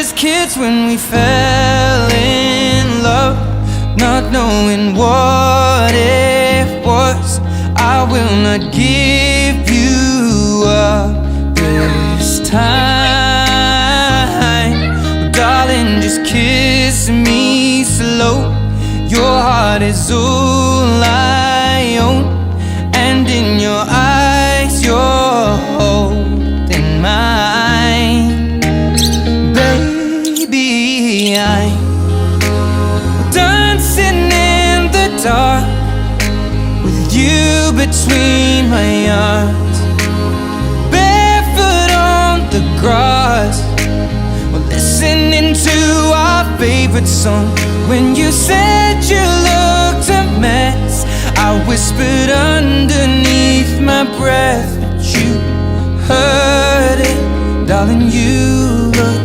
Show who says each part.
Speaker 1: just kids when we fell in love, not knowing what it was. I will not give you up this time, darling, just kiss me slow. Your heart is all I own, and in your eyes you're holding mine. Baby, I'm dancing in the dark with you between my arms, barefoot on the grass, we're listening to our favorite song. When you said you looked a mess, I whispered underneath my breath, but you heard it, darling, you look